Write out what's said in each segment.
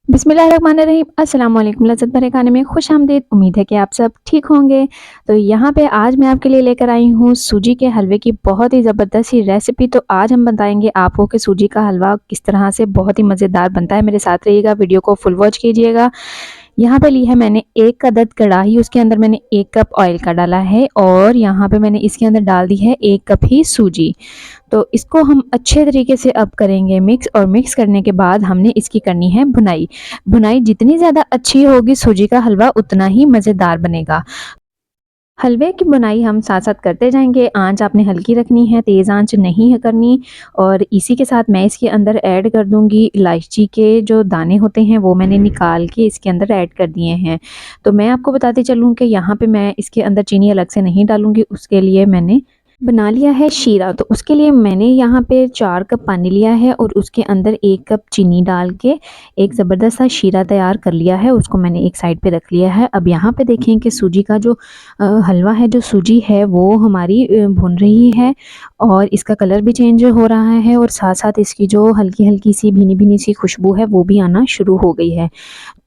बिस्मिल्लाहिर्रहमानिर्रहीम। अस्सलाम वालेकुम। लज़्ज़त भरे खाने में खुशामदीद। उम्मीद है कि आप सब ठीक होंगे। तो यहाँ पे आज मैं आपके लिए लेकर आई हूँ सूजी के हलवे की बहुत ही ज़बरदस्त सी रेसिपी। तो आज हम बताएंगे आपको कि सूजी का हलवा किस तरह से बहुत ही मज़ेदार बनता है। मेरे साथ रहिएगा, वीडियो को फुल वॉच कीजिएगा। यहाँ पे ली है मैंने एक अदद कढ़ाई, उसके अंदर मैंने 1 कप ऑयल का डाला है और यहाँ पे मैंने इसके अंदर डाल दी है 1 कप ही सूजी। तो इसको हम अच्छे तरीके से अब करेंगे मिक्स, और मिक्स करने के बाद हमने इसकी करनी है भुनाई। भुनाई जितनी ज़्यादा अच्छी होगी सूजी का हलवा उतना ही मज़ेदार बनेगा। हलवे की बुनाई हम साथ-साथ करते जाएँगे। आँच आपने हल्की रखनी है, तेज़ आँच नहीं है करनी। और इसी के साथ मैं इसके अंदर ऐड कर दूँगी इलायची के जो दाने होते हैं, वो मैंने निकाल के इसके अंदर ऐड कर दिए हैं। तो मैं आपको बताती चलूँ कि यहाँ पे मैं इसके अंदर चीनी अलग से नहीं डालूँगी, उसके लिए मैंने बना लिया है शीरा। तो उसके लिए मैंने यहाँ पे 4 कप पानी लिया है और उसके अंदर 1 कप चीनी डाल के एक ज़बरदस्त सा शीरा तैयार कर लिया है, उसको मैंने एक साइड पे रख लिया है। अब यहाँ पे देखें कि सूजी का जो हलवा है, जो सूजी है वो हमारी भुन रही है और इसका कलर भी चेंज हो रहा है और साथ-साथ इसकी जो हल्की-हल्की सी भीनी-भीनी सी खुशबू है वो भी आना शुरू हो गई है।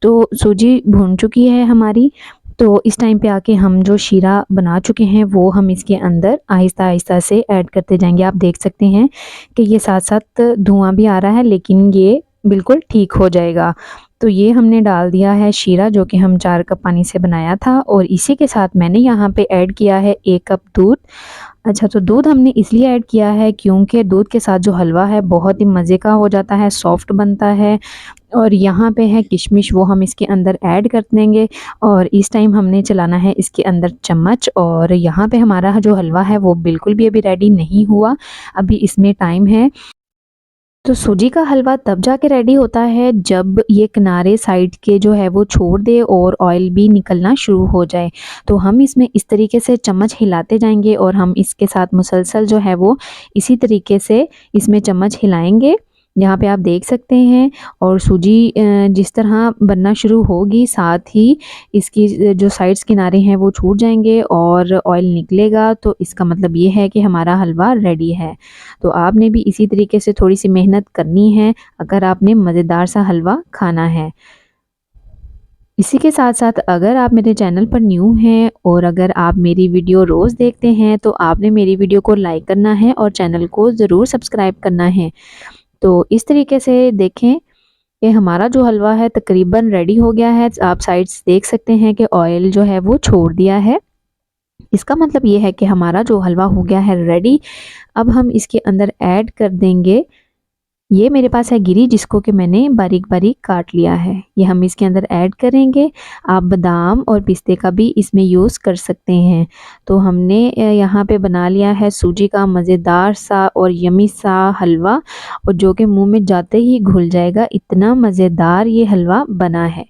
तो सूजी भुन चुकी है हमारी। तो इस टाइम पे आके हम जो शीरा बना चुके हैं वो हम इसके अंदर आहिस्ता-आहिस्ता से ऐड करते जाएँगे। आप देख सकते हैं कि ये साथ-साथ धुआँ भी आ रहा है, लेकिन ये बिल्कुल ठीक हो जाएगा। तो ये हमने डाल दिया है शीरा, जो कि हम 4 कप पानी से बनाया था, और इसी के साथ मैंने यहाँ पे ऐड किया है 1 कप दूध। अच्छा, तो दूध हमने इसलिए ऐड किया है क्योंकि दूध के साथ जो हलवा है बहुत ही मज़े का हो जाता है, सॉफ्ट बनता है। और यहाँ पे है किशमिश, वो हम इसके अंदर ऐड कर देंगे और इस टाइम हमने चलाना है इसके अंदर चम्मच। और यहाँ पे हमारा जो हलवा है वो बिल्कुल भी अभी रेडी नहीं हुआ, अभी इसमें टाइम है। तो सूजी का हलवा तब जाके रेडी होता है जब ये किनारे साइड के जो है वो छोड़ दे और ऑयल भी निकलना शुरू हो जाए। तो हम इसमें इस तरीके से चम्मच हिलाते जाएंगे और हम इसके साथ मुसलसल जो है वो इसी तरीके से इसमें चम्मच हिलाएंगे। यहाँ पे आप देख सकते हैं। और सूजी जिस तरह बनना शुरू होगी, साथ ही इसकी जो साइड्स किनारे हैं वो छूट जाएंगे और ऑयल निकलेगा, तो इसका मतलब ये है कि हमारा हलवा रेडी है। तो आपने भी इसी तरीके से थोड़ी सी मेहनत करनी है अगर आपने मज़ेदार सा हलवा खाना है। इसी के साथ-साथ अगर आप मेरे चैनल पर न्यू हैं और अगर आप मेरी वीडियो रोज़ देखते हैं, तो आपने मेरी वीडियो को लाइक करना है और चैनल को ज़रूर सब्सक्राइब करना है। तो इस तरीके से देखें कि हमारा जो हलवा है तकरीबन रेडी हो गया है। आप साइड्स देख सकते हैं कि ऑयल जो है वो छोड़ दिया है। इसका मतलब ये है कि हमारा जो हलवा हो गया है रेडी। अब हम इसके अंदर ऐड कर देंगे, ये मेरे पास है गिरी, जिसको कि मैंने बारीक-बारीक काट लिया है। ये हम इसके अंदर ऐड करेंगे। आप बादाम और पिस्ते का भी इसमें यूज़ कर सकते हैं। तो हमने यहाँ पे बना लिया है सूजी का मज़ेदार सा और यम्मी सा हलवा, और जो कि मुँह में जाते ही घुल जाएगा, इतना मज़ेदार ये हलवा बना है।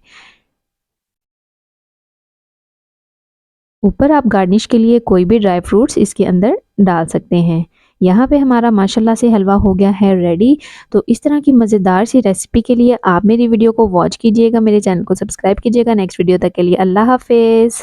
ऊपर आप गार्निश के लिए कोई भी ड्राई फ्रूट्स इसके अंदर डाल सकते हैं। यहाँ पे हमारा माशाल्लाह से हलवा हो गया है रेडी। तो इस तरह की मज़ेदार सी रेसिपी के लिए आप मेरी वीडियो को वॉच कीजिएगा, मेरे चैनल को सब्सक्राइब कीजिएगा। नेक्स्ट वीडियो तक के लिए अल्लाह हाफ़िज़।